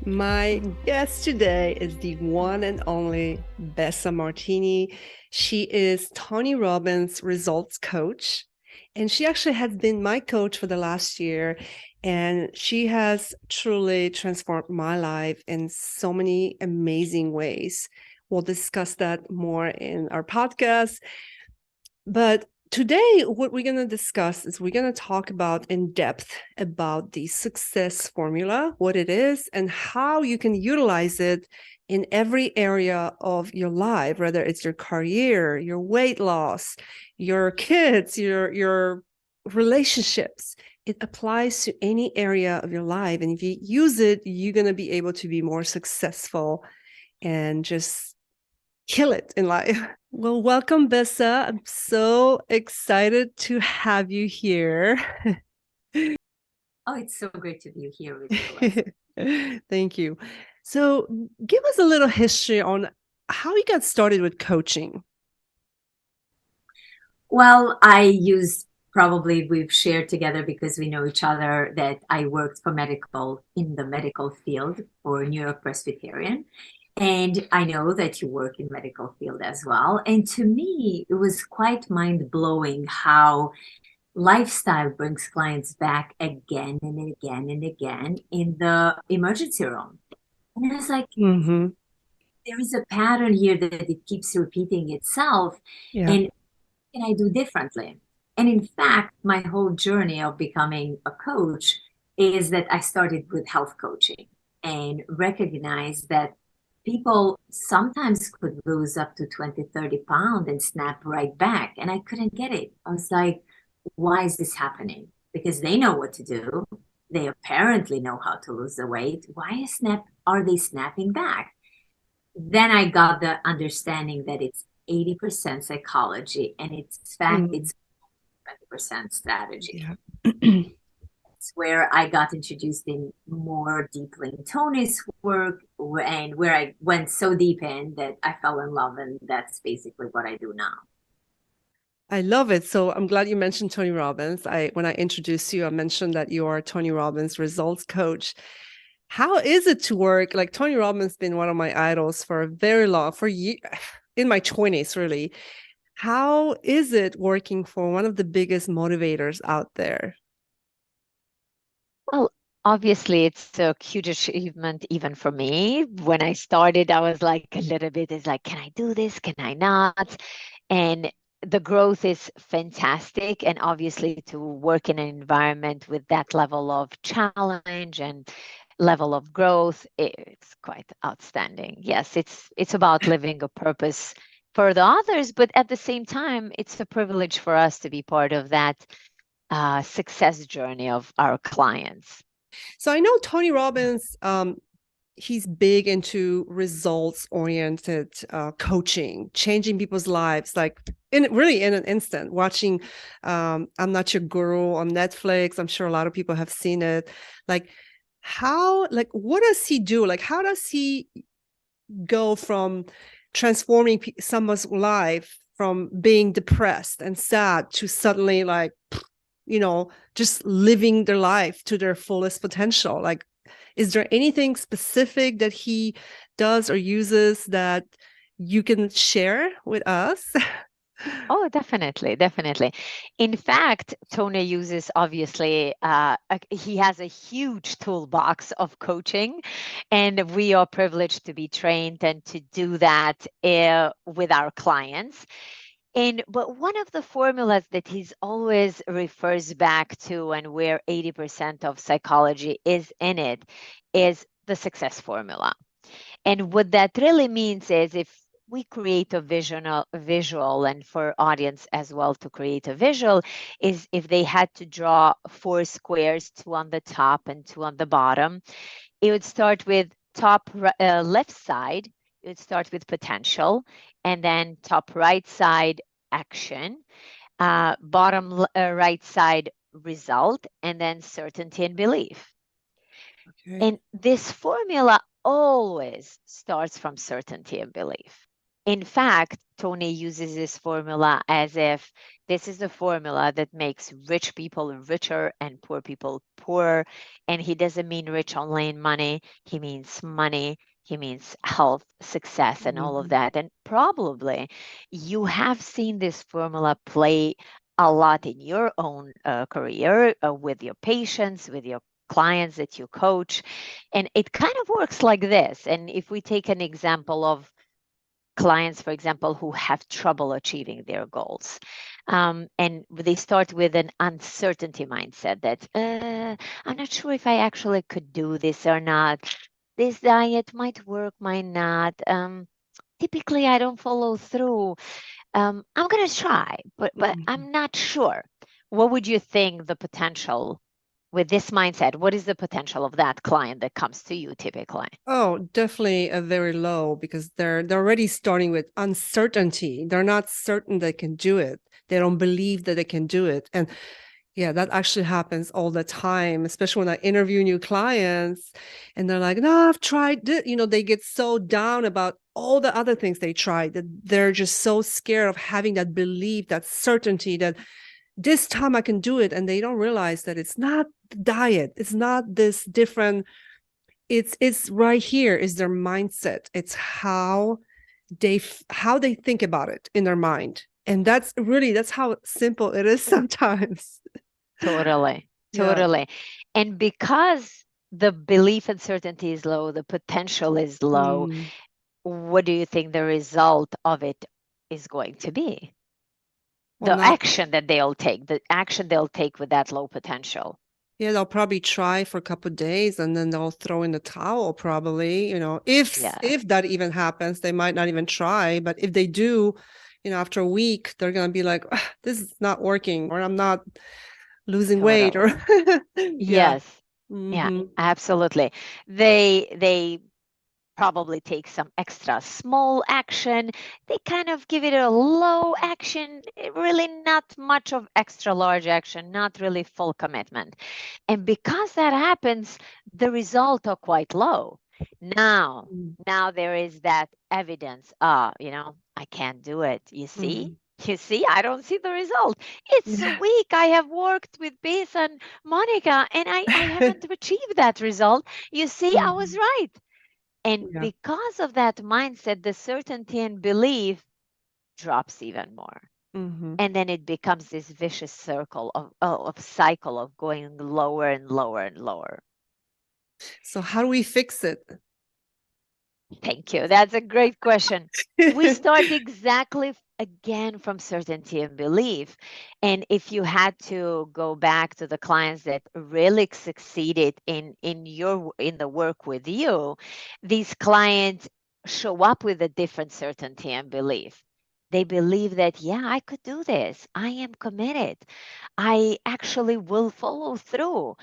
My guest today is the one and only Besa Martini. She is Tony Robbins' results coach, and she actually has been my coach for the last year. And she has truly transformed my life in so many amazing ways. We'll discuss that more in our podcast. But today, what we're going to discuss is we're going to talk about in depth about the success formula, what it is, and how you can utilize it in every area of your life, whether it's your career, your weight loss, your kids, your relationships. It applies to any area of your life. And if you use it, you're going to be able to be more successful and just kill it in life. Well, welcome, Besa. I'm so excited to have you here. Oh, it's so great to be here with you. Thank you. So, give us a little history on how you got started with coaching. Well, I use probably we've shared together because we know each other that I worked in the medical field for New York Presbyterian. And I know that you work in medical field as well. And to me, it was quite mind-blowing how lifestyle brings clients back again and again and again in the emergency room. And I was like, Mm-hmm. there is a pattern here that it keeps repeating itself. Yeah. And what can I do differently? And in fact, my whole journey of becoming a coach is that I started with health coaching and recognized that people sometimes could lose up to 20, 30 pounds and snap right back. And I couldn't get it. I was like, why is this happening? Because they know what to do. They apparently know how to lose the weight. Are they snapping back? Then I got the understanding that it's 80% psychology and Mm, it's 20% strategy. yeah. It's where I got introduced in more deeply in Tony's work and where I went so deep in that I fell in love, and that's basically what I do now. I love it. So I'm glad you mentioned Tony Robbins. When I introduced you, I mentioned that you are Tony Robbins results coach. How is it to work? Like Tony Robbins been one of my idols for a very long, for years, in my 20s, really. How is it working for one of the biggest motivators out there? Well, obviously, it's a huge achievement even for me. When I started, I was like a little bit, is like, can I do this? Can I not? And the growth is fantastic. And obviously, to work in an environment with that level of challenge and level of growth, it's quite outstanding. Yes, it's about living a purpose for the others, but at the same time, it's a privilege for us to be part of that success journey of our clients. So I know Tony Robbins, he's big into results oriented coaching, changing people's lives, like in an instant. Watching I'm Not Your Guru on Netflix. I'm sure a lot of people have seen it. Like what does he do? Like how does he go from transforming someone's life from being depressed and sad to suddenly like just living their life to their fullest potential? Like, is there anything specific that he does or uses that you can share with us? Oh, definitely, definitely. In fact, Tony uses obviously, he has a huge toolbox of coaching, and we are privileged to be trained and to do that with our clients. But one of the formulas that he's always refers back to, and where 80% of psychology is in it, is the success formula. And what that really means is if we create a visual, and for audience as well to create a visual, is if they had to draw four squares, two on the top and two on the bottom, it would start with top left side, it would start with potential, and then top right side, action, bottom right side, result, and then certainty and belief. Okay. And this formula always starts from certainty and belief. In fact, Tony uses this formula as if this is the formula that makes rich people richer and poor people poorer. And he doesn't mean rich only in money. He means money. He means health, success, and all of that. And probably you have seen this formula play a lot in your own career with your patients, with your clients that you coach. And it kind of works like this. And if we take an example of clients, for example, who have trouble achieving their goals. And they start with an uncertainty mindset that I'm not sure if I actually could do this or not. This diet might work, might not. Typically, I don't follow through. I'm going to try, but I'm not sure. What would you think the potential with this mindset? What is the potential of that client that comes to you typically? Oh, definitely a very low, because they're already starting with uncertainty. They're not certain they can do it. They don't believe that they can do it. And yeah, that actually happens all the time, especially when I interview new clients and they're like, no, I've tried it. They get so down about all the other things they tried that they're just so scared of having that belief, that certainty that this time I can do it. And they don't realize that it's not the diet. It's not this different. It's right here is their mindset. It's how they think about it in their mind. And that's how simple it is sometimes. Totally. Yeah. And because the belief and certainty is low, the potential is low, what do you think the result of it is going to be? Well, The action they'll take with that low potential. Yeah, they'll probably try for a couple of days and then they'll throw in the towel probably, if that even happens. They might not even try, but if they do, after a week, they're going to be like, this is not working, or I'm not losing weight, or yeah. Yes. Yeah, absolutely. They probably take some extra small action. They kind of give it a low action, really not much of extra large action, not really full commitment. And because that happens, the results are quite low. Now there is that evidence. I can't do it. You see? I don't see the result. It's a week. I have worked with Besa and Monika, and I haven't achieved that result. You see, I was right. And because of that mindset, the certainty and belief drops even more. And then it becomes this vicious circle of cycle of going lower and lower and lower. So how do we fix it? Thank you. That's a great question. We start exactly again from certainty and belief. And if you had to go back to the clients that really succeeded in the work with you, these clients show up with a different certainty and belief. They believe that, yeah, I could do this. I am committed. I actually will follow through.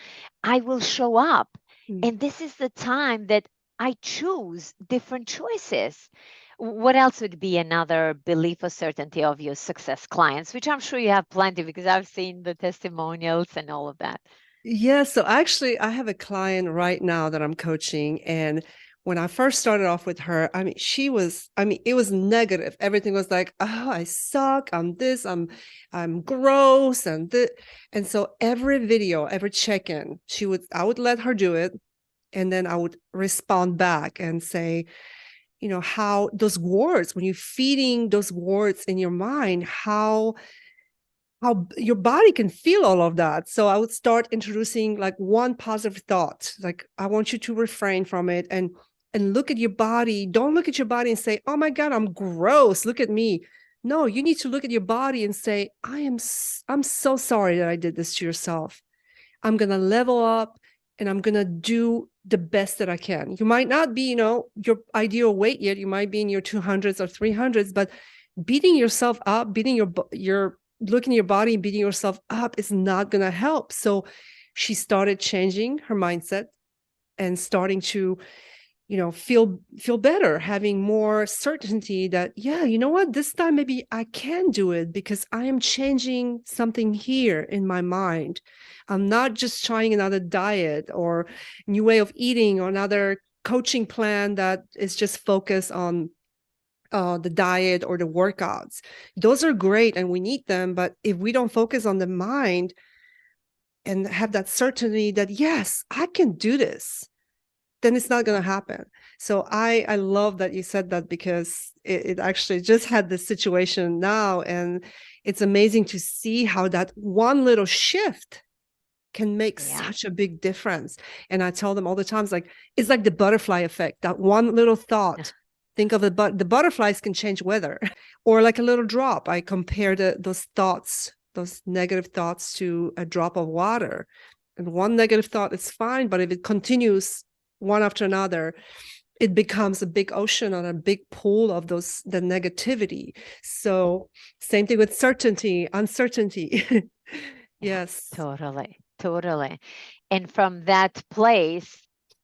I will show up. And this is the time that I choose different choices. What else would be another belief or certainty of your success clients, which I'm sure you have plenty because I've seen the testimonials and all of that. Yeah. So actually, I have a client right now that I'm coaching. And when I first started off with her, it was negative. Everything was like, oh, I suck. I'm this, I'm gross. And so every video, every check-in, I would let her do it. And then I would respond back and say, how those words, when you're feeding those words in your mind, how your body can feel all of that. So I would start introducing like one positive thought, like I want you to refrain from it and look at your body. Don't look at your body and say, oh my God, I'm gross. Look at me. No, you need to look at your body and say, I'm so sorry that I did this to yourself. I'm going to level up and I'm going to do the best that I can. You might not be, your ideal weight yet. You might be in your 200s or 300s, but beating yourself up, beating your looking at your body and beating yourself up is not going to help. So she started changing her mindset and starting to, feel better, having more certainty that, yeah, you know what, this time maybe I can do it because I am changing something here in my mind. I'm not just trying another diet or new way of eating or another coaching plan that is just focused on the diet or the workouts. Those are great and we need them. But if we don't focus on the mind and have that certainty that, yes, I can do this, then it's not going to happen. So I love that you said that, because it actually just had this situation now. And it's amazing to see how that one little shift can make such a big difference. And I tell them all the time, it's like the butterfly effect, that one little thought. Think of it, but the butterflies can change weather, or like a little drop. I compare those thoughts, those negative thoughts, to a drop of water. And one negative thought is fine, but if it continues one after another, it becomes a big ocean or a big pool of the negativity. So same thing with certainty, uncertainty. Yes. Totally. And from that place,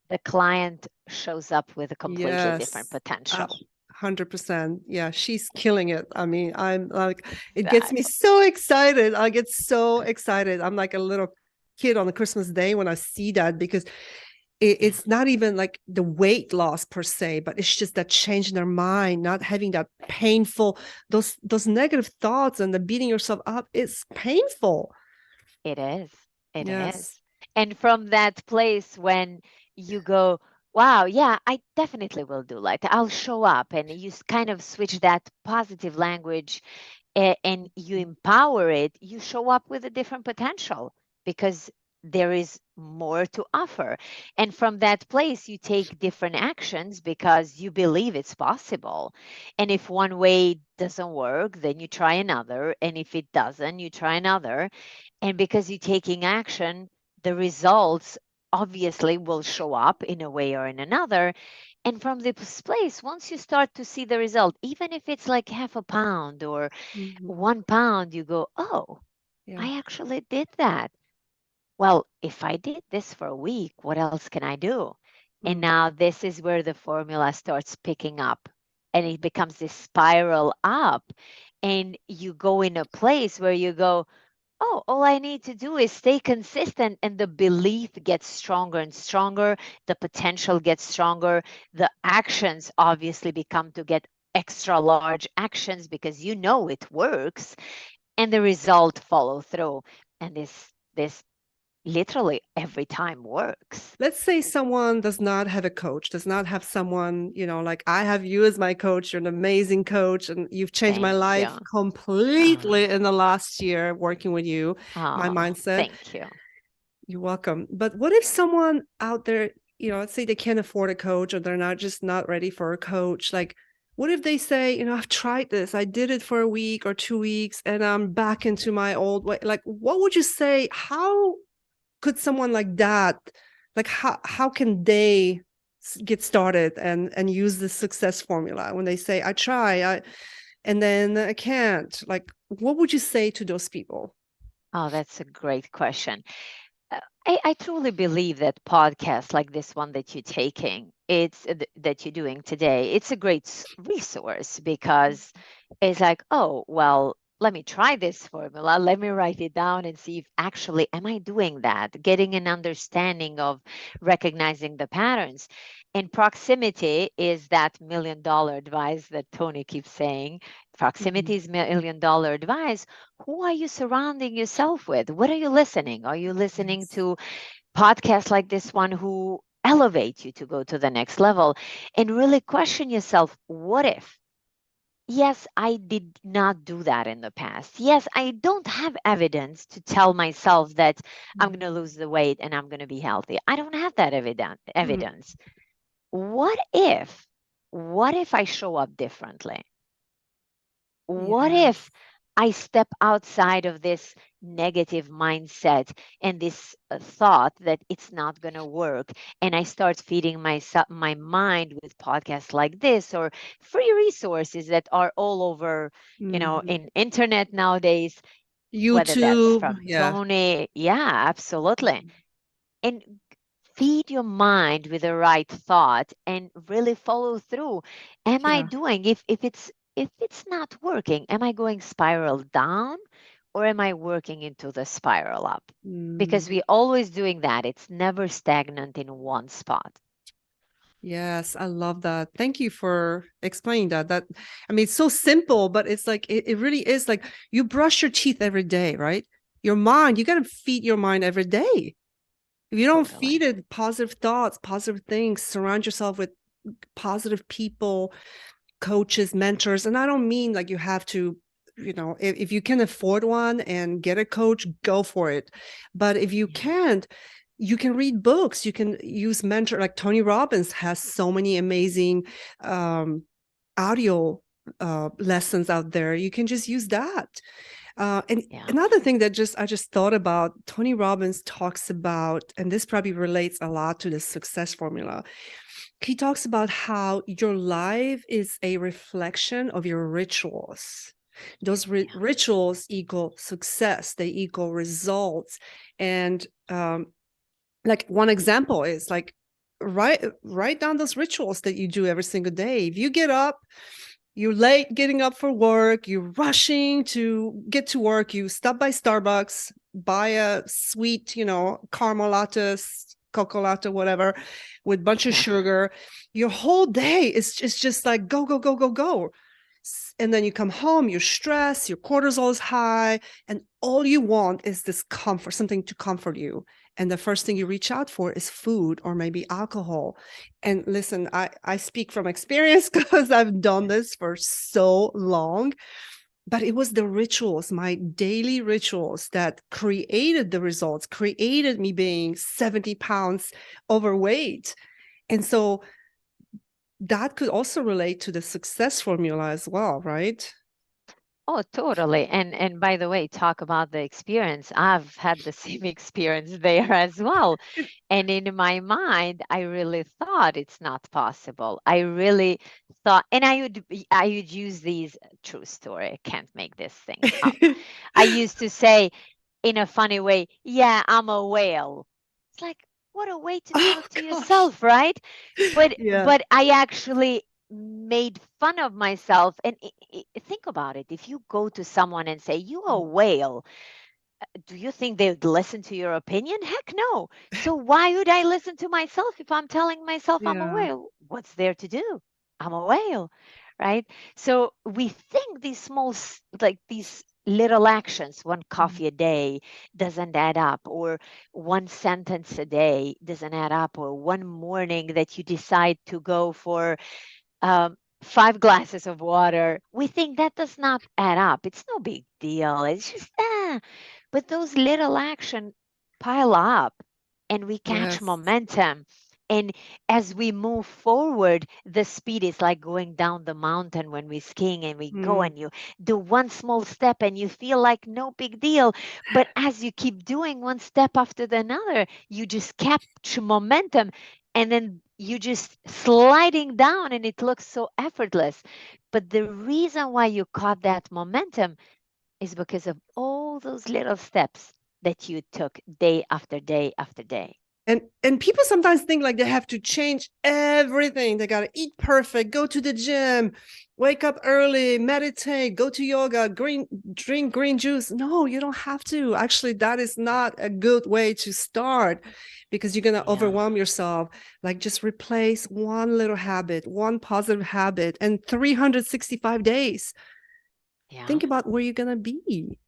the client shows up with a completely different potential. 100%. Yeah, she's killing it. I mean, I'm like, it gets me so excited. I get so excited. I'm like a little kid on a Christmas day when I see that, because it's not even like the weight loss per se, but it's just that change in their mind, not having that painful, those negative thoughts and the beating yourself up. It's painful. It is. It is. And from that place, when you go, wow, yeah, I definitely will do, like, I'll show up, and you kind of switch that positive language and you empower it, you show up with a different potential, because there is more to offer. And from that place, you take different actions because you believe it's possible. And if one way doesn't work, then you try another. And if it doesn't, you try another. And because you're taking action, the results obviously will show up in a way or in another. And from this place, once you start to see the result, even if it's like half a pound or 1 pound, you go, oh, I actually did that. Well, if I did this for a week, what else can I do? And now this is where the formula starts picking up, and it becomes this spiral up. And you go in a place where you go, oh, all I need to do is stay consistent, and the belief gets stronger and stronger. The potential gets stronger. The actions obviously become to get extra large actions, because you know it works, and the result follow through. And this literally every time works. Let's say someone does not have a coach, does not have someone, like I have you as my coach. You're an amazing coach, and you've changed my life completely in the last year working with you, my mindset. Thank you. You're welcome. But what if someone out there, let's say they can't afford a coach, or they're not ready for a coach? Like, what if they say, I've tried this, I did it for a week or 2 weeks, and I'm back into my old way? Like, what would you say? How could someone like that, like how can they get started and use the success formula when they say, I try, and then I can't? Like, what would you say to those people? Oh, that's a great question. I truly believe that podcasts like this one that you're taking, that you're doing today, it's a great resource, because it's like, oh, well, let me try this formula. Let me write it down and see if actually am I doing that, getting an understanding of recognizing the patterns. And proximity is that $1 million advice that Tony keeps saying. Proximity is $1 million advice. Who are you surrounding yourself with? What are you listening? Are you listening to podcasts like this one who elevate you to go to the next level? And really question yourself, what if? Yes, I did not do that in the past. Yes, I don't have evidence to tell myself that I'm going to lose the weight and I'm going to be healthy. I don't have that evidence. What if I show up differently? What if I step outside of this negative mindset and this thought that it's not going to work, and I start feeding my mind with podcasts like this, or free resources that are all over, in internet nowadays, YouTube, whether that's from Tony. Yeah, absolutely. And feed your mind with the right thought and really follow through. Am I doing, if it's not working, am I going spiral down, or am I working into the spiral up? Because we're always doing that. It's never stagnant in one spot. Yes, I love that. Thank you for explaining that. I mean, it's so simple, but it's like it really is like you brush your teeth every day, right? Your mind, you got to feed your mind every day. If you don't Totally. feed it positive thoughts, positive things, surround yourself with positive people, coaches, mentors. And I don't mean like you have to, if you can afford one and get a coach, go for it. But if you can't, you can read books, you can use mentor, like Tony Robbins has so many amazing audio lessons out there. You can just use that. And another thing that I just thought about, Tony Robbins talks about, and this probably relates a lot to the success formula. He talks about how your life is a reflection of your rituals. Those rituals equal success, they equal results. And like one example is like write down those rituals that you do every single day. If you get up, you're late getting up for work, you're rushing to get to work, you stop by Starbucks, buy a sweet, caramel latte, cocoa latte, whatever, with a bunch of sugar. Your whole day is just like go, go, go, go, go. And then you come home, you're stressed, your cortisol is high, and all you want is this comfort, something to comfort you. And the first thing you reach out for is food or maybe alcohol. And listen, I speak from experience because I've done this for so long. But it was the rituals, my daily rituals, that created the results, created me being 70 pounds overweight. And so that could also relate to the success formula as well, right? Oh, totally. And by the way, talk about the experience. I've had the same experience there as well. And in my mind, I really thought it's not possible. I really thought, and I would use these true story. I can't make these things up. I used to say in a funny way, yeah, I'm a whale. It's like, what a way to talk to yourself, right? But I actually made fun of myself. And think about it. If you go to someone and say, you're a whale, do you think they would listen to your opinion? Heck no. So why would I listen to myself if I'm telling myself I'm a whale? What's there to do? I'm a whale, right? So we think these small, like these little actions, one coffee a day doesn't add up, or one sentence a day doesn't add up, or one morning that you decide to go for 5 glasses of water. We think that does not add up. It's no big deal. It's just, but those little actions pile up and we catch momentum. And as we move forward, the speed is like going down the mountain when we're skiing, and we go and you do one small step and you feel like no big deal. But as you keep doing one step after another, you just catch momentum, and then you just sliding down and it looks so effortless. But the reason why you caught that momentum is because of all those little steps that you took day after day after day. And people sometimes think like they have to change everything. They got to eat perfect, go to the gym, wake up early, meditate, go to yoga, drink green juice. No, you don't have to. Actually, that is not a good way to start, because you're going to overwhelm yourself. Like, just replace one little habit, one positive habit, and 365 days. Think about where you're going to be.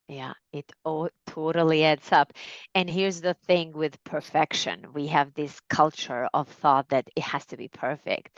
Yeah, it all totally adds up. And here's the thing with perfection. We have this culture of thought that it has to be perfect.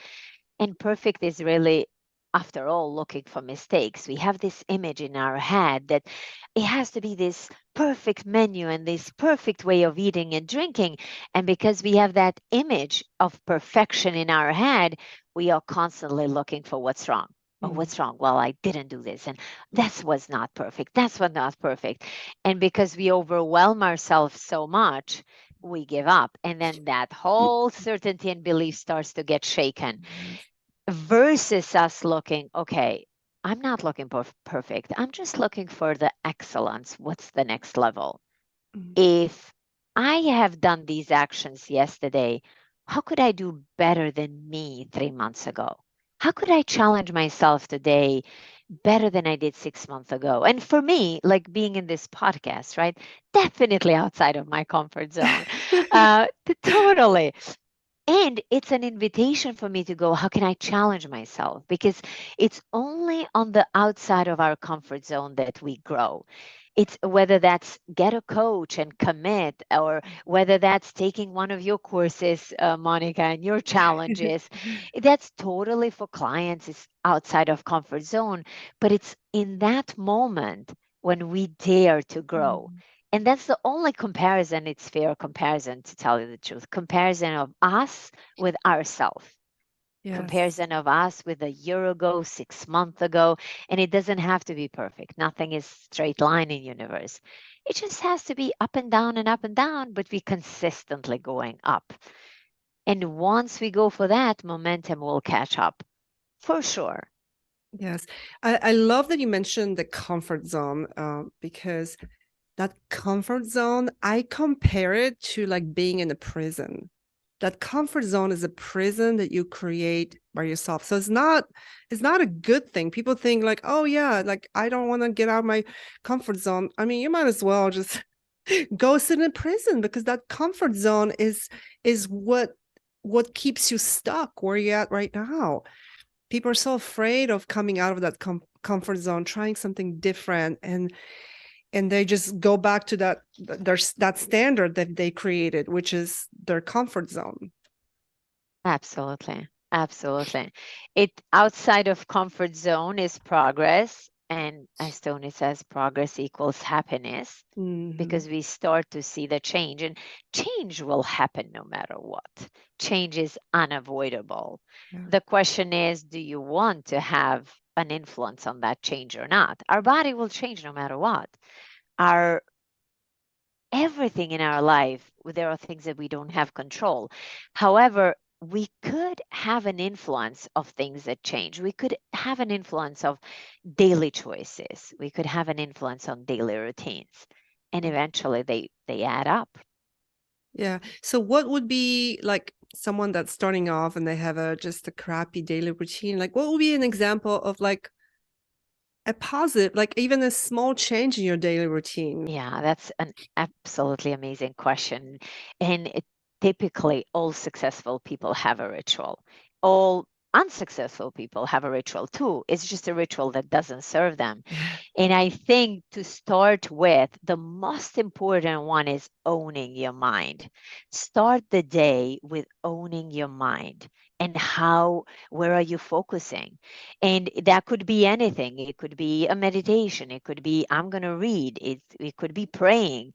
And perfect is really, after all, looking for mistakes. We have this image in our head that it has to be this perfect menu and this perfect way of eating and drinking. And because we have that image of perfection in our head, we are constantly looking for what's wrong. Oh, what's wrong? Well, I didn't do this. And that was not perfect. That's what not perfect. And because we overwhelm ourselves so much, we give up. And then that whole certainty and belief starts to get shaken. Versus us looking, okay, I'm not looking for perfect. I'm just looking for the excellence. What's the next level? If I have done these actions yesterday, how could I do better than me 3 months ago? How could I challenge myself today better than I did 6 months ago? And for me, like being in this podcast, right? Definitely outside of my comfort zone. Totally. And it's an invitation for me to go, how can I challenge myself? Because it's only on the outside of our comfort zone that we grow. It's whether that's get a coach and commit, or whether that's taking one of your courses, Monica, and your challenges. That's totally for clients. It's outside of comfort zone, but it's in that moment when we dare to grow. And that's the only comparison, it's fair comparison, to tell you the truth. Comparison of us with ourselves. Yes. Comparison of us with a year ago, 6 months ago. And it doesn't have to be perfect. Nothing is straight line in universe. It just has to be up and down, but we consistently going up. And once we go for that, momentum will catch up for sure. Yes. I love that you mentioned the comfort zone, because that comfort zone, I compare it to like being in a prison. That comfort zone is a prison that you create by yourself. So it's not a good thing. People think like, oh yeah, like I don't want to get out of my comfort zone. I mean, you might as well just go sit in prison, because that comfort zone is what keeps you stuck where you're at right now. People are so afraid of coming out of that comfort zone, trying something different, and they just go back to that standard that they created, which is their comfort zone. Absolutely. Absolutely. It outside of comfort zone is progress. And as Tony says, progress equals happiness, because we start to see the change, and change will happen no matter what. Change is unavoidable. Yeah. The question is, do you want to have an influence on that change or not? Our body will change no matter what. Our everything in our life, there are things that we don't have control. However, we could have an influence of things that change. We could have an influence of daily choices. We could have an influence on daily routines. And eventually they add up. Yeah. So what would be like someone that's starting off and they have just a crappy daily routine? Like what would be an example of like a positive, like even a small change in your daily routine? Yeah, that's an absolutely amazing question. And typically, all successful people have a ritual. All unsuccessful people have a ritual too. It's just a ritual that doesn't serve them. And I think to start with, the most important one is owning your mind. Start the day with owning your mind, and where are you focusing? And that could be anything. It could be a meditation. It could be, I'm going to read. It could be praying.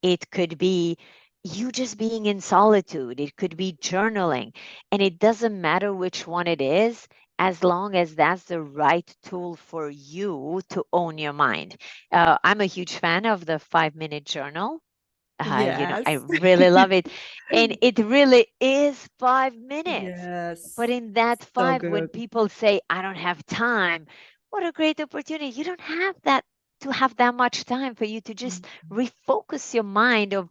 It could be you just being in solitude. It could be journaling. And it doesn't matter which one it is, as long as that's the right tool for you to own your mind. I'm a huge fan of the 5-minute journal. Yes. I really love it. And it really is 5 minutes. Yes. But in that So five, when good. people say, I don't have time, what a great opportunity. You don't have that much time for you to just refocus your mind of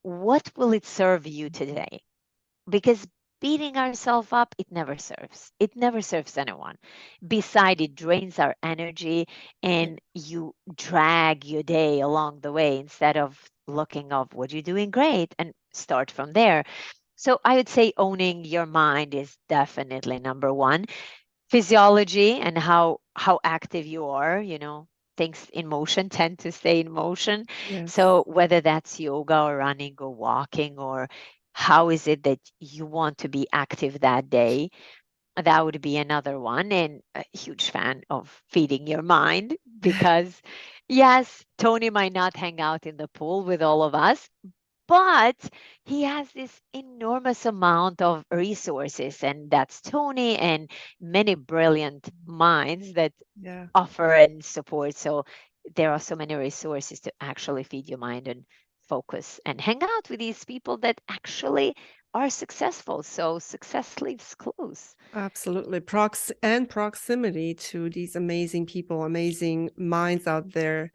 what will it serve you today? Because beating ourselves up, it never serves. It never serves anyone. Besides, it drains our energy, and you drag your day along the way instead of looking of what you're doing great and start from there. So I would say owning your mind is definitely number one. Physiology and how active you are, things in motion tend to stay in motion. Yes. So whether that's yoga or running or walking, or how is it that you want to be active that day, that would be another one. And a huge fan of feeding your mind, because yes, Tony might not hang out in the pool with all of us, but he has this enormous amount of resources, and that's Tony and many brilliant minds that Yeah. offer and support. So there are so many resources to actually feed your mind and focus and hang out with these people that actually are successful. So success leaves clues. Absolutely. Proximity to these amazing people, amazing minds out there.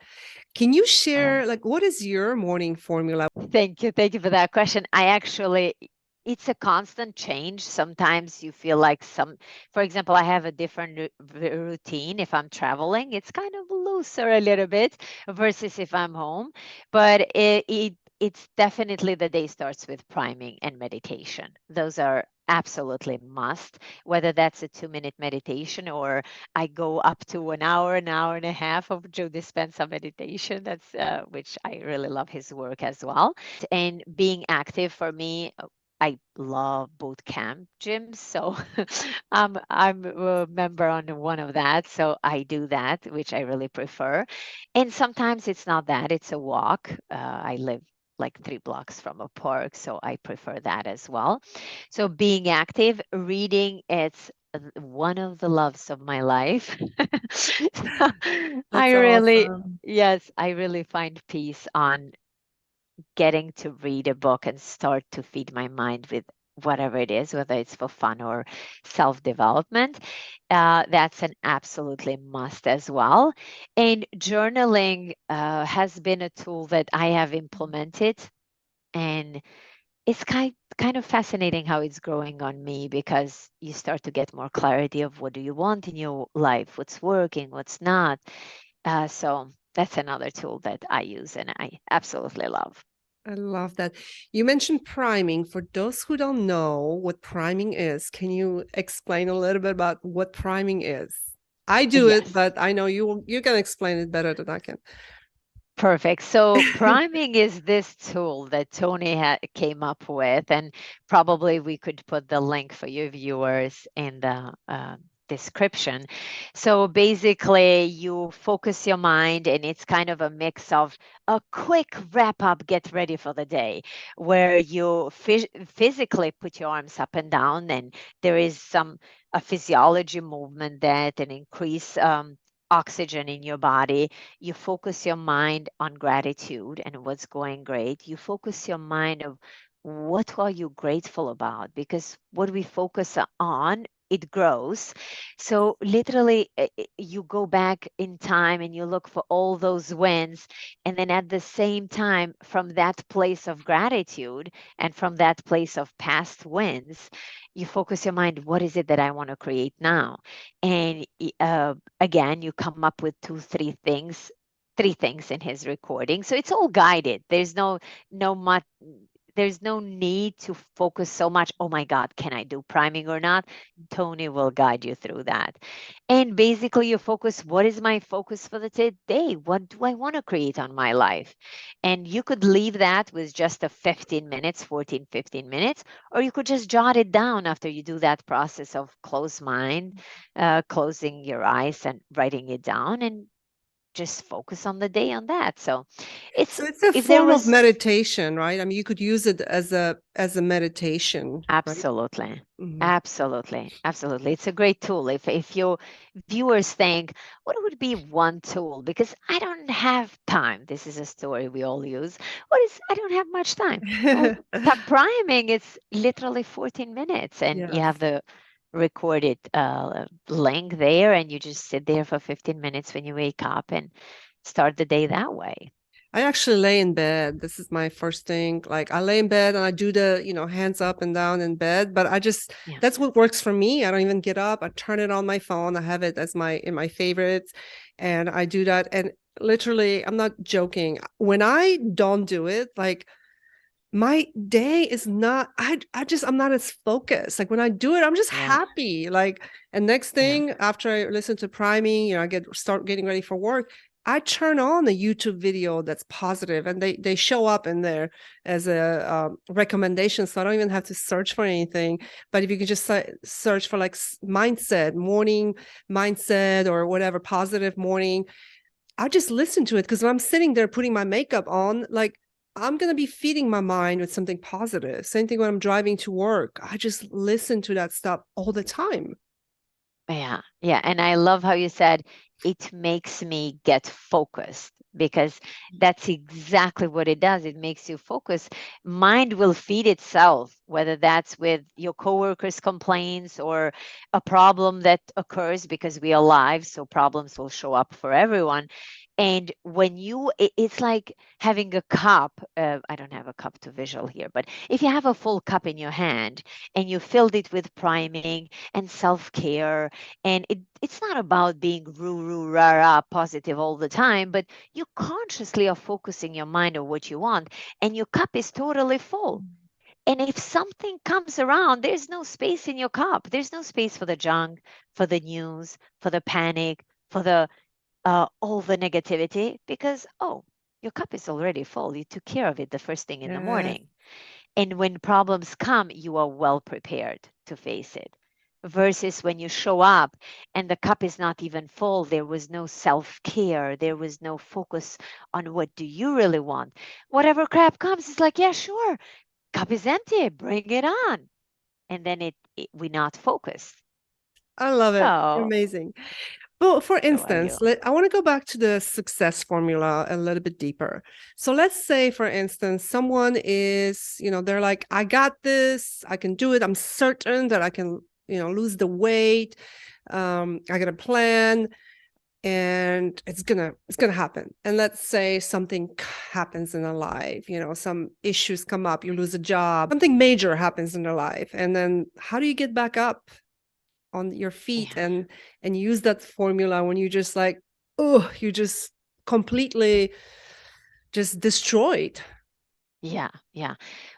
Can you share, like, what is your morning formula? Thank you. Thank you for that question. It's a constant change. Sometimes you feel like for example, I have a different routine if I'm traveling. It's kind of looser a little bit versus if I'm home. But it's definitely the day starts with priming and meditation. Those are absolutely must, whether that's a 2-minute meditation or I go up to an hour and a half of Joe Dispenza meditation. That's which I really love his work as well. And being active for me, I love boot camp gyms, so I'm a member on one of that, so I do that, which I really prefer. And sometimes it's not that; it's a walk. I live like 3 blocks from a park, so I prefer that as well. So being active, reading, it's one of the loves of my life. I That's really, awesome. yes, I really find peace on getting to read a book and start to feed my mind with whatever it is, whether it's for fun or self development. That's an absolutely must as well. And journaling has been a tool that I have implemented, and it's kind of fascinating how it's growing on me because you start to get more clarity of what do you want in your life, what's working, what's not. So that's another tool that I use and I absolutely love. I love that. You mentioned priming. For those who don't know what priming is, can you explain a little bit about what priming is? I do it, Yes. but I know you can explain it better than I can. Perfect. So priming is this tool that Tony came up with, and probably we could put the link for your viewers in the description. So basically, you focus your mind, and it's kind of a mix of a quick wrap up, get ready for the day, where you physically put your arms up and down, and there is a physiology movement that an increase oxygen in your body. You focus your mind on gratitude and what's going great. You focus your mind of what are you grateful about, because what we focus on, it grows. So literally you go back in time and you look for all those wins, and then at the same time, from that place of gratitude and from that place of past wins, you focus your mind, what is it that I want to create now? And again, you come up with three things in his recording. So it's all guided. No much there's no need to focus so much, oh my God, can I do priming or not? Tony will guide you through that. And basically you focus, what is my focus for the day? What do I want to create on my life? And you could leave that with just a 15 minutes, 14, 15 minutes, or you could just jot it down after you do that process of close mind, closing your eyes and writing it down, and just focus on the day on that. So it's So it's a if there form of was meditation, right? I mean, you could use it as a meditation, right? absolutely. Mhm. Absolutely. Absolutely. It's a great tool. If your viewers think, what would be one tool? Because I don't have time. This is a story we all use. I don't have much time. Well, priming is literally 14 minutes and you Yes. have the recorded link there and you just sit there for 15 minutes when you wake up and start the day that way. I actually lay in bed. This is my first thing. Like I lay in bed and I do the, hands up and down in bed, but Yeah. that's what works for me. I don't even get up. I turn it on my phone. I have it as in my favorites and I do that. And literally, I'm not joking. When I don't do it, like my day is not I'm not as focused. Like when I do it, I'm just Yeah. happy. Like, and next Yeah. thing after I listen to priming, I start getting ready for work. I turn on a YouTube video that's positive, and they show up in there as a recommendation. So I don't even have to search for anything. But if you could just search for like mindset, morning mindset, or whatever, positive morning, I just listen to it because when I'm sitting there putting my makeup on, like I'm going to be feeding my mind with something positive. Same thing when I'm driving to work. I just listen to that stuff all the time. Yeah, yeah. And I love how you said it makes me get focused because that's exactly what it does. It makes you focus. Mind will feed itself, whether that's with your coworkers' complaints or a problem that occurs because we are alive, so problems will show up for everyone. And when it's like having a cup. I don't have a cup to visual here, but if you have a full cup in your hand and you filled it with priming and self-care, and it's not about being roo rah rah positive all the time, but you consciously are focusing your mind on what you want, and your cup is totally full. And if something comes around, there's no space in your cup. There's no space for the junk, for the news, for the panic, for the all the negativity, because, oh, your cup is already full. You took care of it the first thing in the Yes. morning. And when problems come, you are well prepared to face it. Versus when you show up and the cup is not even full, there was no self-care, there was no focus on what do you really want. Whatever crap comes, it's like, yeah, sure, cup is empty, bring it on. And then we're not focused. I love it. You're So, amazing. Well, for so are you. instance, I want to go back to the success formula a little bit deeper. So let's say, for instance, someone is, they're like, I got this, I can do it. I'm certain that I can, lose the weight. I got a plan and it's gonna happen. And let's say something happens in their life, some issues come up, you lose a job, something major happens in their life. And then how do you get back up on your feet Yeah. and use that formula when you just like, oh, you just completely just destroyed? Yeah.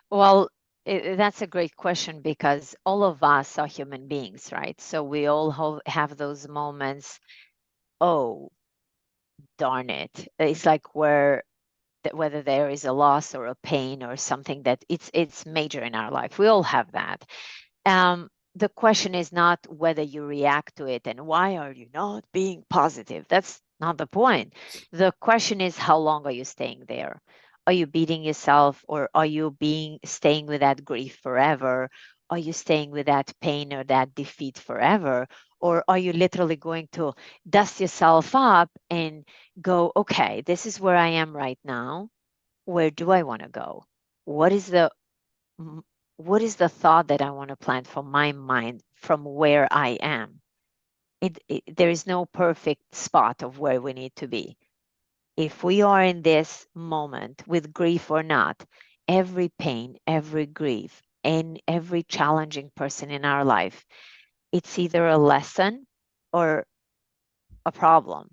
Well, that's a great question because all of us are human beings, right? So we all have those moments. Oh, darn it. It's like whether there is a loss or a pain or something that it's major in our life. We all have that. The question is not whether you react to it and why are you not being positive. That's not the point. The question is, how long are you staying there? Are you beating yourself, or are you staying with that grief forever? Are you staying with that pain or that defeat forever? Or are you literally going to dust yourself up and go, okay, this is where I am right now. Where do I want to go? What is the what is the thought that I want to plant from my mind from where I am? There is no perfect spot of where we need to be. If we are in this moment with grief or not, every pain, every grief, and every challenging person in our life, it's either a lesson or a problem.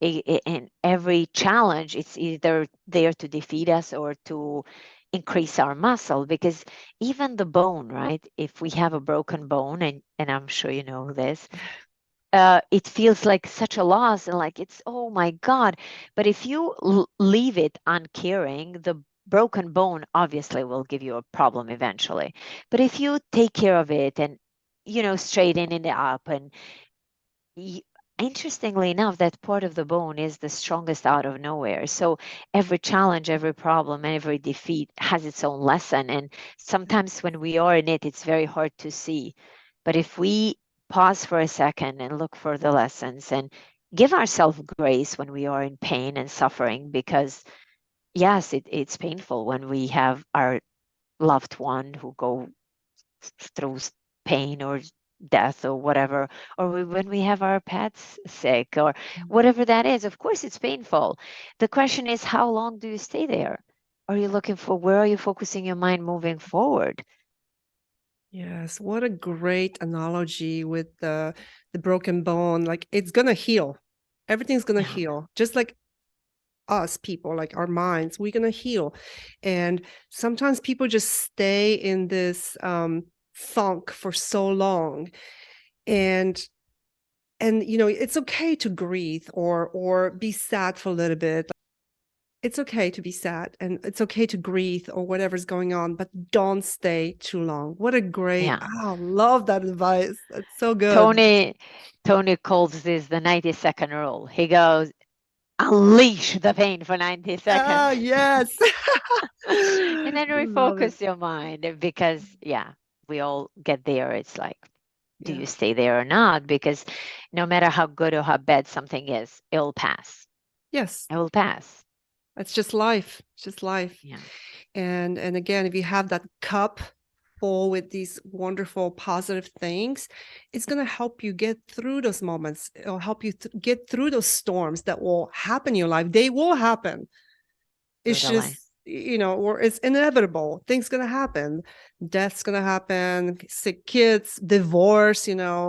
And every challenge, it's either there to defeat us or to increase our muscle, because even the bone, right? If we have a broken bone, and I'm sure you know this, it feels like such a loss and like it's, oh my God. But if you leave it uncaring, the broken bone obviously will give you a problem eventually. But if you take care of it and, straighten it up and interestingly enough, that part of the bone is the strongest out of nowhere. So every challenge, every problem, every defeat has its own lesson. And sometimes when we are in it, it's very hard to see. But if we pause for a second and look for the lessons and give ourselves grace when we are in pain and suffering, because yes, it's painful when we have our loved one who go through pain or death or whatever, or when we have our pets sick or whatever that is. Of course, it's painful. The question is, how long do you stay there? Are you looking for, where are you focusing your mind moving forward? Yes, what a great analogy with the broken bone. Like, it's gonna heal. Everything's gonna Yeah. heal. Just like us people, like our minds, we're gonna heal. And sometimes people just stay in this funk for so long. And it's okay to grieve or be sad for a little bit. It's okay to be sad and it's okay to breathe or whatever's going on, but don't stay too long. What a great, Yeah. love that advice. That's so good. Tony calls this the 90-second rule. He goes, unleash the pain for 90 Ah, seconds. yes. And then Love it. refocus your mind, because yeah, we all get there. It's like, do Yeah. you stay there or not? Because no matter how good or how bad something is, it will pass. Yes. It will pass. That's just life. It's just life. Yeah. And again, if you have that cup full with these wonderful positive things, it's going to help you get through those moments. It'll help you get through those storms that will happen in your life. They will happen. It's Totally. just, or it's inevitable. Things going to happen. Death's going to happen. Sick kids, divorce, Yeah.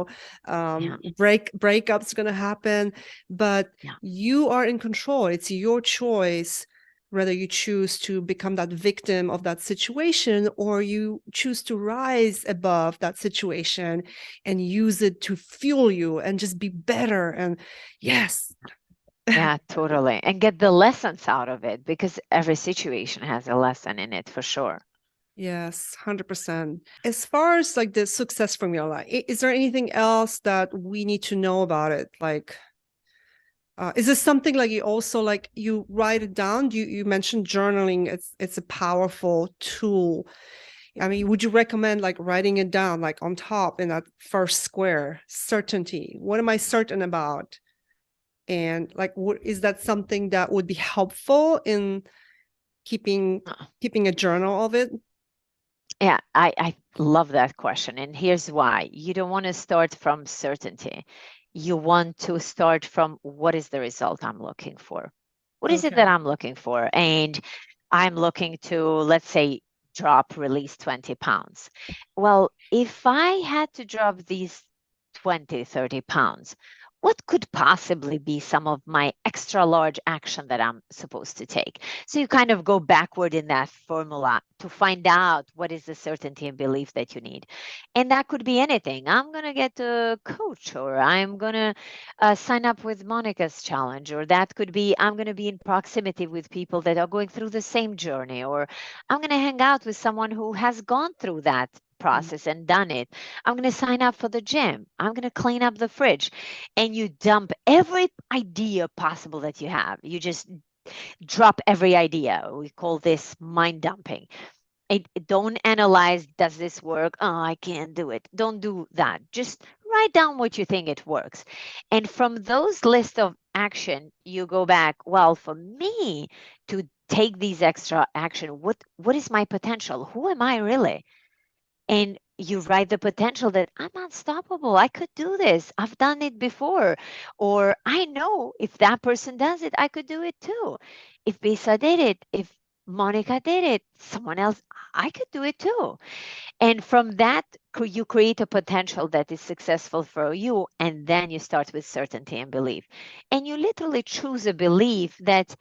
breakups going to happen. But Yeah. you are in control. It's your choice whether you choose to become that victim of that situation or you choose to rise above that situation and use it to fuel you and just be better. And yes. Yeah, totally. And get the lessons out of it, because every situation has a lesson in it for sure. Yes, 100%. As far as like the success formula, is there anything else that we need to know about it? Like, is this something like you also like you write it down? You mentioned journaling. It's a powerful tool. I mean, would you recommend like writing it down, like on top in that first square, certainty? What am I certain about? And like, is that something that would be helpful in keeping a journal of it? Yeah, I love that question. And here's why. You don't want to start from certainty. You want to start from what is the result I'm looking for? What is it that I'm looking for? And I'm looking to, let's say, release 20 pounds. Well, if I had to drop these 20, 30 pounds, what could possibly be some of my extra large action that I'm supposed to take? So you kind of go backward in that formula to find out what is the certainty and belief that you need. And that could be anything. I'm going to get a coach, or I'm going to sign up with Monika's challenge, or that could be I'm going to be in proximity with people that are going through the same journey, or I'm going to hang out with someone who has gone through that process and done it. I'm going to sign up for the gym. I'm going to clean up the fridge. And you dump every idea possible that you have. You just drop every idea. We call this mind dumping. Don't analyze, does this work? Oh, I can't do it. Don't do that. Just write down what you think it works. And from those lists of action, you go back, well, for me to take these extra action, what is my potential? Who am I really? And you write the potential that I'm unstoppable. I could do this. I've done it before. Or I know if that person does it, I could do it too. If Besa did it, if Monika did it, someone else, I could do it too. And from that, you create a potential that is successful for you. And then you start with certainty and belief. And you literally choose a belief that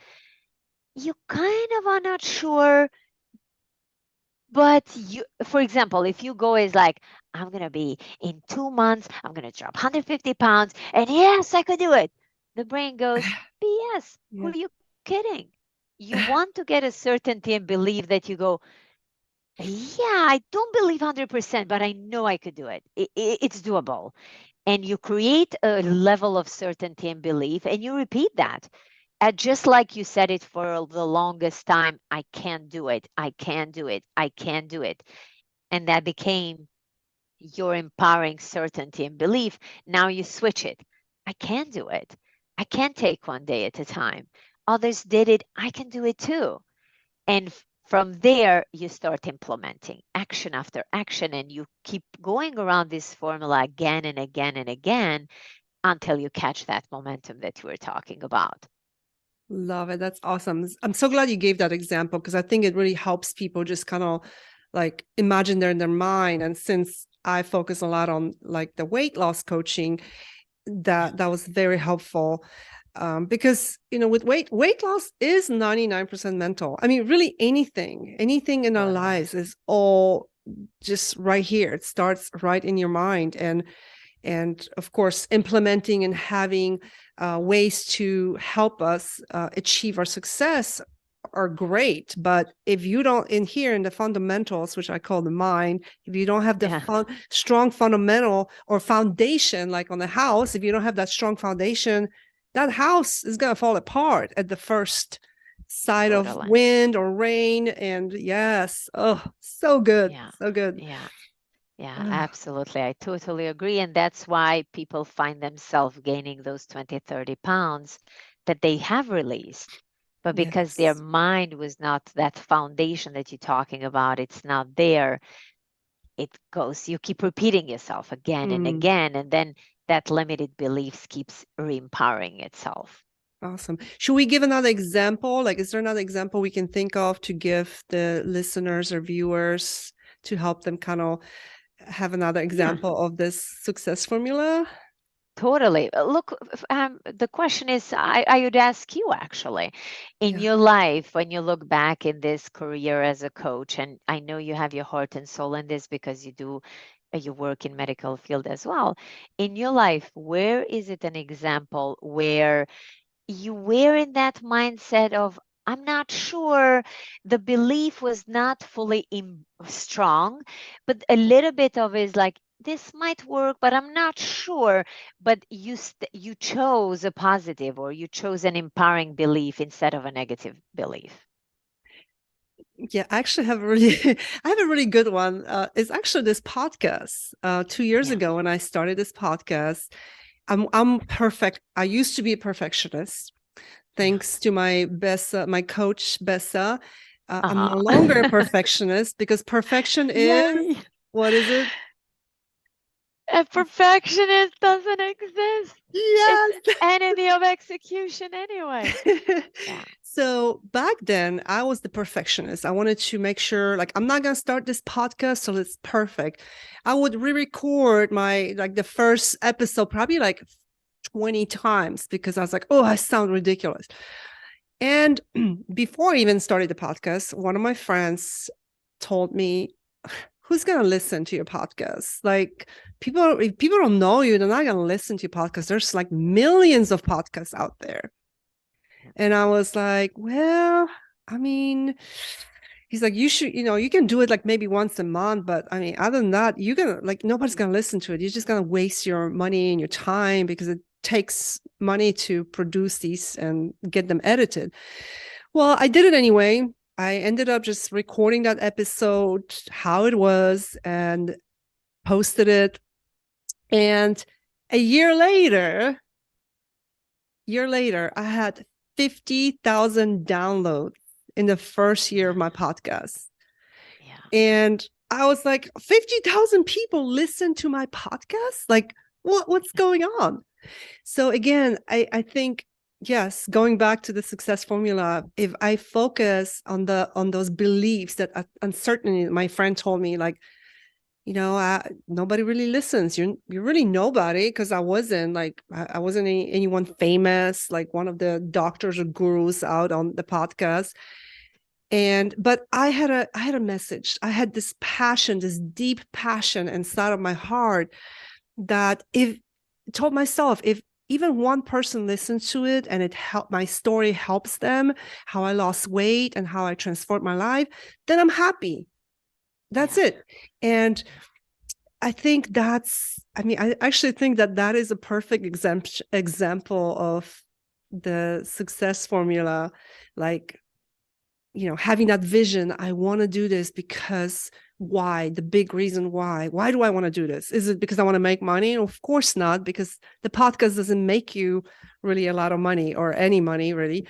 you kind of are not sure. But you, for example, if you go is like, I'm going to be in 2 months, I'm going to drop 150 pounds, and yes, I could do it. The brain goes, BS. Who are you kidding? You want to get a certainty and believe that you go, yeah, I don't believe 100%, but I know I could do it. It's doable. And you create a level of certainty and belief, and you repeat that. Just like you said it for the longest time, I can't do it. I can't do it. I can't do it. And that became your empowering certainty and belief. Now you switch it. I can do it. I can take one day at a time. Others did it. I can do it too. And from there, you start implementing action after action, and you keep going around this formula again and again and again until you catch that momentum that you were talking about. Love it. That's awesome. I'm so glad you gave that example, because I think it really helps people just kind of like imagine they're in their mind. And since I focus a lot on like the weight loss coaching, that was very helpful. Because, you know, with weight loss is 99% mental. I mean, really anything in our lives is all just right here. It starts right in your mind. And of course, implementing and having ways to help us achieve our success are great. But if you don't, in the fundamentals, which I call the mind, if you don't have the strong fundamental or foundation, like on the house, if you don't have that strong foundation, that house is going to fall apart at the first sight of wind or rain. And yes, oh, so good. So good. Yeah, absolutely. I totally agree. And that's why people find themselves gaining those 20, 30 pounds that they have released. But because their mind was not that foundation that you're talking about, it's not there, it goes, you keep repeating yourself again and again. And then that limited beliefs keeps re-empowering itself. Awesome. Should we give another example? Like, is there another example we can think of to give the listeners or viewers to help them kind of have another example of this success formula? Totally. Look, the question is, I would ask you actually, in Yeah. your life, when you look back in this career as a coach, and I know you have your heart and soul in this because you work in medical field as well. In your life, where is it an example where you were in that mindset of, I'm not sure, the belief was not fully strong, but a little bit of it is like, this might work, but I'm not sure. But you chose a positive, or you chose an empowering belief instead of a negative belief. Yeah, I actually have a really I have a really good one. It's actually this podcast. 2 years Yeah. ago when I started this podcast, I'm perfect. I used to be a perfectionist. Thanks to my Besa, my coach Besa. I'm no longer a perfectionist because perfection is, Yay. what is it? A perfectionist doesn't exist. Yes. It's enemy of execution anyway. Yeah. So back then I was the perfectionist. I wanted to make sure, like, I'm not going to start this podcast so it's perfect. I would re-record the first episode probably like 20 times because I was like, oh, I sound ridiculous. And before I even started the podcast, one of my friends told me, who's going to listen to your podcast? Like, if people don't know you, they're not going to listen to your podcast. There's like millions of podcasts out there. And I was like, well, I mean, he's like, you should, you can do it like maybe once a month. But I mean, other than that, you're going to, like, nobody's going to listen to it. You're just going to waste your money and your time because it takes money to produce these and get them edited. Well, I did it anyway. I ended up just recording that episode, how it was, and posted it. And a year later, I had 50,000 downloads in the first year of my podcast. Yeah. And I was like, 50,000 people listen to my podcast? Like, what's going on? So again, I think, yes, going back to the success formula, if I focus on those beliefs, that uncertainty, my friend told me, like, nobody really listens. You're really nobody, because I wasn't anyone famous, like one of the doctors or gurus out on the podcast. But I had a message. I had this passion, this deep passion inside of my heart, that told myself, if even one person listens to it and my story helps them, how I lost weight and how I transformed my life, then I'm happy. That's it. And I think I actually think that is a perfect example of the success formula. Like, having that vision, I want to do this because why? The big reason why. Why do I want to do this? Is it because I want to make money? Of course not, because the podcast doesn't make you really a lot of money or any money really.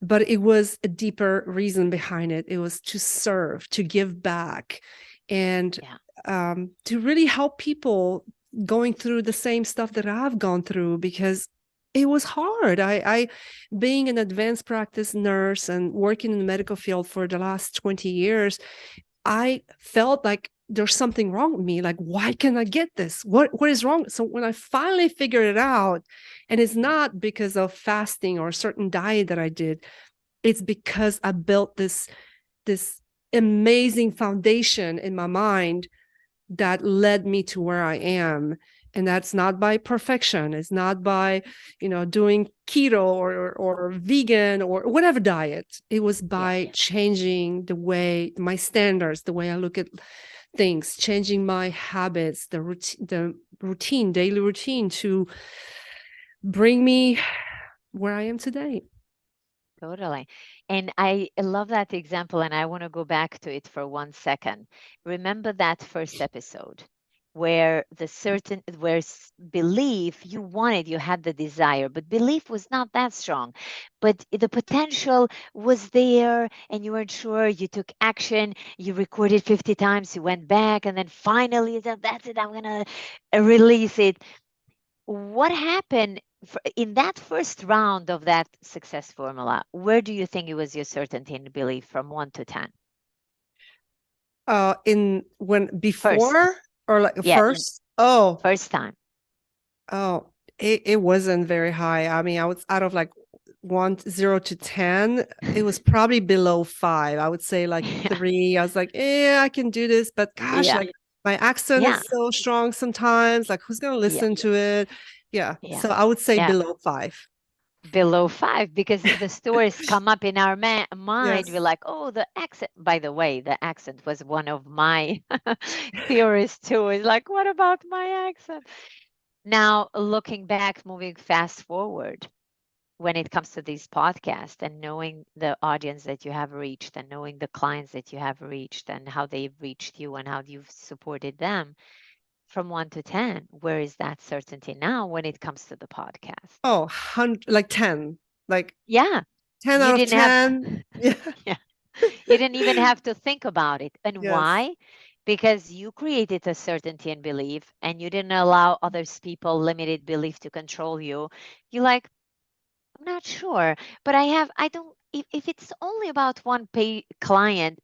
But it was a deeper reason behind it. It was to serve, to give back, and to really help people going through the same stuff that I've gone through, because it was hard. I being an advanced practice nurse and working in the medical field for the last 20 years, I felt like there's something wrong with me. Like, why can't I get this? What is wrong? So when I finally figured it out, and it's not because of fasting or a certain diet that I did, it's because I built this amazing foundation in my mind that led me to where I am. And that's not by perfection. It's not by, doing keto or vegan or whatever diet. It was by changing my standards, the way I look at things, changing my habits, the routine, daily routine, to bring me where I am today. Totally. And I love that example, and I want to go back to it for 1 second. Remember that first episode where belief, you had the desire, but belief was not that strong. But the potential was there, and you weren't sure. You took action, you recorded 50 times, you went back, and then finally you said, that's it, I'm going to release it. What happened in that first round of that success formula? Where do you think it was your certainty and belief from 1 to 10? Before First. or like Yeah, first? Oh, first time. Oh, It wasn't very high. I mean, I was out of like 0 to 10. It was probably below 5. I would say like 3. I was like, I can do this. But gosh, Yeah. like my accent Yeah. is so strong sometimes. Like, who's going to Yeah. listen to it? Yeah. Yeah. So I would say Yeah. below 5. Below 5, because the stories come up in our mind. We're Yes. like, oh, the accent. By the way, the accent was one of my theories too. It's like, what about my accent? Now, looking back, moving fast forward, when it comes to these podcasts and knowing the audience that you have reached and knowing the clients that you have reached and how they've reached you and how you've supported them, from 1 to 10, where is that certainty now when it comes to the podcast? Oh, 100, like 10. Like Yeah, 10 you out of didn't have 10. Yeah. yeah, you didn't even have to think about it. And Yes. why? Because you created a certainty and belief, and you didn't allow others people limited belief to control you. You like, I'm not sure, but I don't, if it's only about one pay client,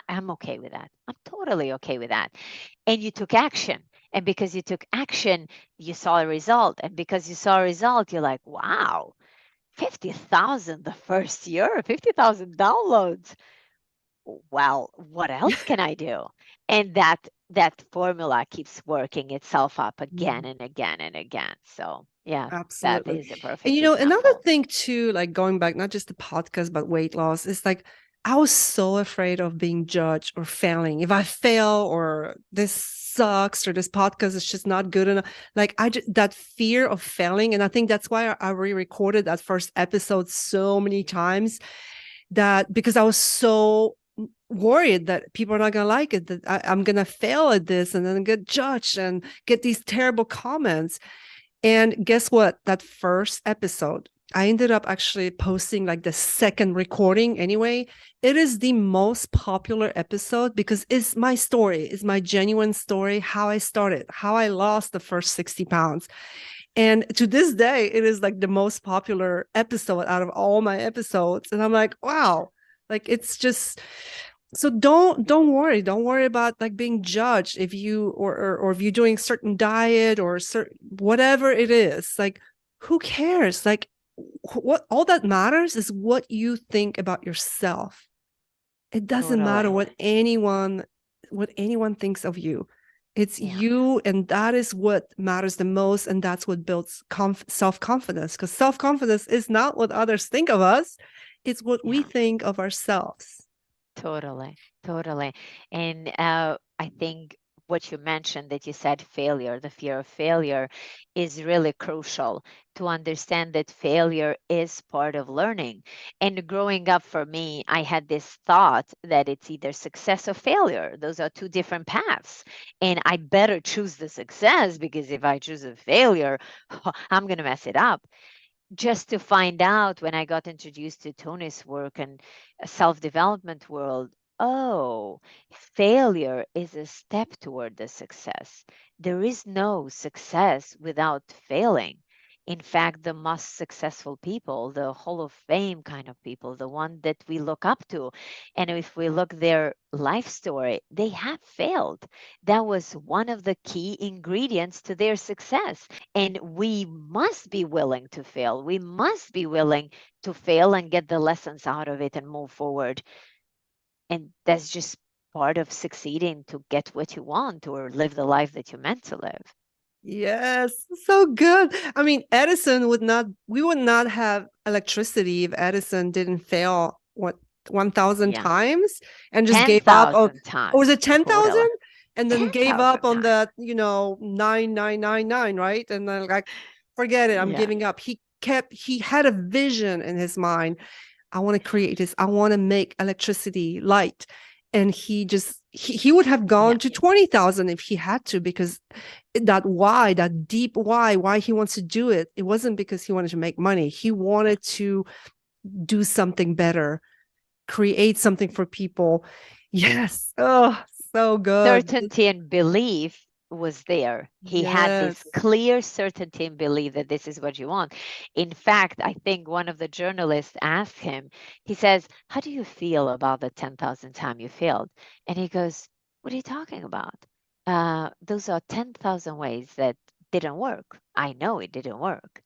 I'm okay with that. I'm totally okay with that. And you took action. And because you took action, you saw a result. And because you saw a result, you're like, wow, 50,000 the first year, 50,000 downloads. Well, what else can I do? And that formula keeps working itself up again Mhm. and again and again. So yeah, that Absolutely. is a And perfect another example. thing too, like going back, not just the podcast, but weight loss, is like I was so afraid of being judged or failing. If I fail or this sucks or this podcast is just not good enough, like that fear of failing. And I think that's why I re-recorded that first episode so many times, that because I was so worried that people are not going to like it, that I'm going to fail at this and then get judged and get these terrible comments. And guess what? That first episode, I ended up actually posting like the second recording anyway. It is the most popular episode because it's my story, it's my genuine story, how I started, how I lost the first 60 pounds. And to this day, it is like the most popular episode out of all my episodes. And I'm like, wow, like it's just, so don't worry about like being judged if you or if you're doing certain diet or certain whatever it is. Like, who cares? Like, what all that matters is what you think about yourself. It doesn't matter Totally. what anyone thinks of you. It's Yeah. you, and that is what matters the most, and that's what builds self-confidence, because self-confidence is not what others think of us, it's what we Yeah. think of ourselves. Totally, totally. And I think what you mentioned, that you said failure, the fear of failure, is really crucial to understand that failure is part of learning. And growing up for me, I had this thought that it's either success or failure. Those are two different paths. And I better choose the success, because if I choose a failure, I'm going to mess it up. Just to find out, when I got introduced to Tony's work and self-development world, oh, failure is a step toward the success. There is no success without failing. In fact, the most successful people, the Hall of Fame kind of people, the one that we look up to, and if we look their life story, they have failed. That was one of the key ingredients to their success. And we must be willing to fail. We must be willing to fail and get the lessons out of it and move forward. And that's just part of succeeding to get what you want or live the life that you're meant to live. Yes, so good. I mean, we would not have electricity if Edison didn't fail, what, 1,000 Yeah. times and just gave up on, 10,000 or was it times. 10,000? Totally. And then gave 10,000 up on times. that, 9,999, right? And then like, forget it, I'm Yeah. giving up. He had a vision in his mind. I want to create this. I want to make electricity, light. And he would have Yeah. gone to 20,000 if he had to, because that deep why he wants to do it. It wasn't because he wanted to make money. He wanted to do something better, create something for people. Yes. Oh, so good. Certainty and belief was there. He had Yes. this clear certainty and belief that this is what you want. In fact, I think one of the journalists asked him, he says, how do you feel about the 10,000 time you failed? And he goes, what are you talking about? Those are 10,000 ways that didn't work. I know it didn't work.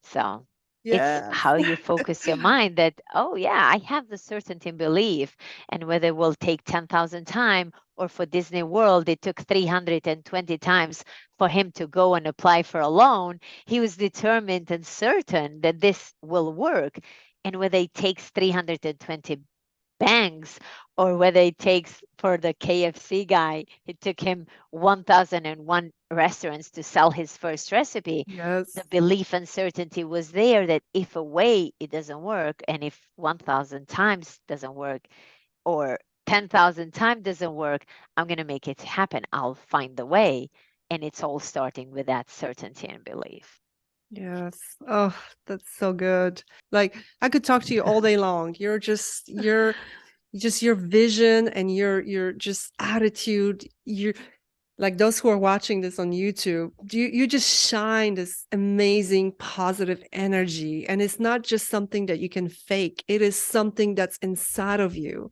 So it's Yes. how you focus your mind that, oh yeah, I have the certainty and belief. And whether it will take 10,000 times or for Disney World, it took 320 times for him to go and apply for a loan, he was determined and certain that this will work. And whether it takes 320 banks or whether it takes for the KFC guy, it took him 1001 restaurants to sell his first recipe. Yes. The belief and certainty was there that if a way it doesn't work, and if 1000 times doesn't work, or 10,000 times doesn't work, I'm going to make it happen. I'll find the way. And it's all starting with that certainty and belief. Yes. Oh, that's so good. Like I could talk to you all day long. You're just your vision and your just attitude. You're like those who are watching this on YouTube, you just shine this amazing positive energy. And it's not just something that you can fake. It is something that's inside of you.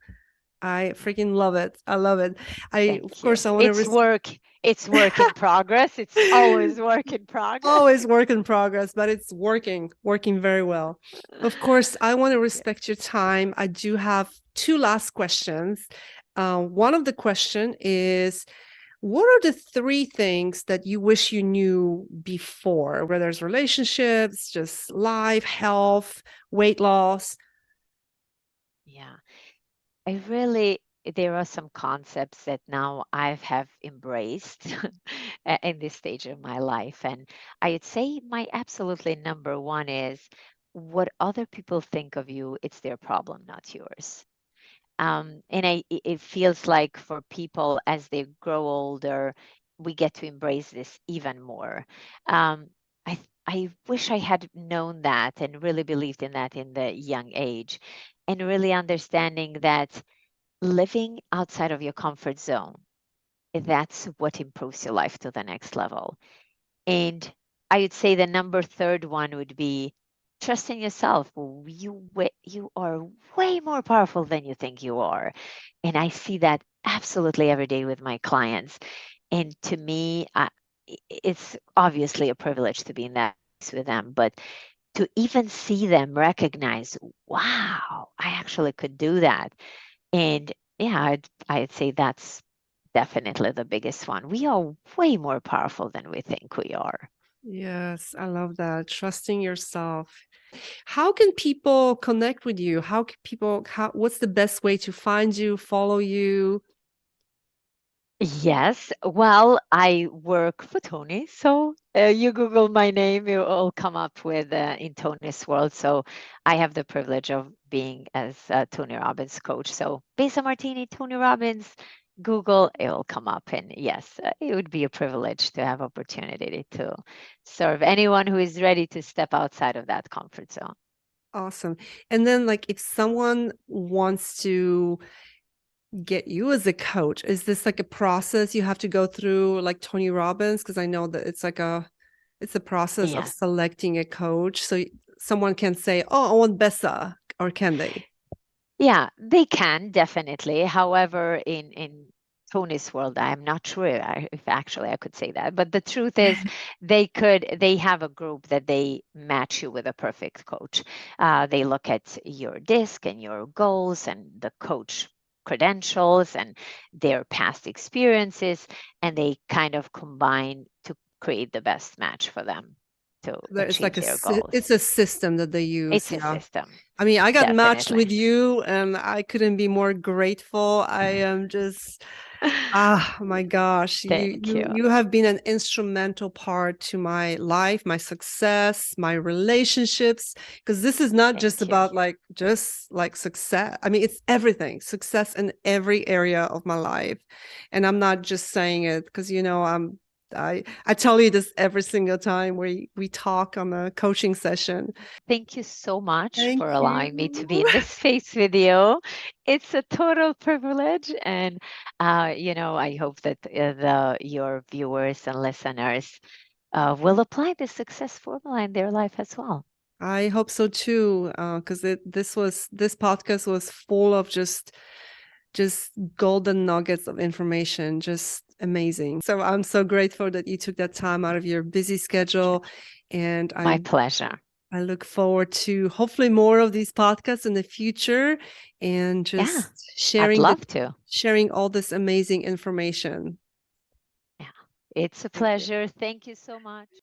I freaking love it. I love it. Of course, I want to. It's work in progress. It's always work in progress. Always work in progress, but it's working very well. Of course, I want to respect your time. I do have two last questions. One of the question is, what are the three things that you wish you knew before, whether it's relationships, just life, health, weight loss? Yeah. There are some concepts that now I have embraced in this stage of my life. And I'd say my absolutely number one is what other people think of you, it's their problem, not yours. It feels like for people as they grow older, we get to embrace this even more. I wish I had known that and really believed in that in the young age, and really understanding that living outside of your comfort zone, that's what improves your life to the next level. And I would say the number third one would be trust in yourself. You are way more powerful than you think you are. And I see that absolutely every day with my clients. And to me, it's obviously a privilege to be in that space with them, but to even see them recognize, wow, I actually could do that. And yeah, I'd say that's definitely the biggest one. We are way more powerful than we think we are. Yes, I love that. Trusting yourself. How can people connect with you? What's the best way to find you, follow you? Yes, well, I work for Tony, so you Google my name, it will come up with in Tony's world. So I have the privilege of being as a Tony Robbins coach. So Besa Martini, Tony Robbins, Google, it will come up. And yes, it would be a privilege to have opportunity to serve anyone who is ready to step outside of that comfort zone. Awesome. And then like if someone wants to get you as a coach, is this like a process you have to go through like Tony Robbins? Because I know that it's a process of selecting a coach. So someone can say, oh, I want Besa, or can they? Yeah, they can definitely. However, in Tony's world, I'm not sure if actually I could say that. But the truth is, they have a group that they match you with a perfect coach. They look at your disc and your goals and the coach credentials and their past experiences, and they kind of combine to create the best match for them to It's like achieve their goals. it's a system that they use. It's a system. I mean, I got matched Definitely. with you and I couldn't be more grateful. I am just, my gosh, Thank you. you have been an instrumental part to my life, my success, my relationships, because this is not just about just like success. I mean, it's everything, success in every area of my life. And I'm not just saying it because, I tell you this every single time we talk on a coaching session. Thank you so much for Thank allowing me to be you. in this space with you. It's a total privilege, and I hope that your viewers and listeners will apply the success formula in their life as well. I hope so too, because this podcast was full of just golden nuggets of information, just amazing. So I'm so grateful that you took that time out of your busy schedule. And My pleasure. I look forward to hopefully more of these podcasts in the future and just I'd love to. sharing all this amazing information. Yeah, it's a pleasure. Thank you so much.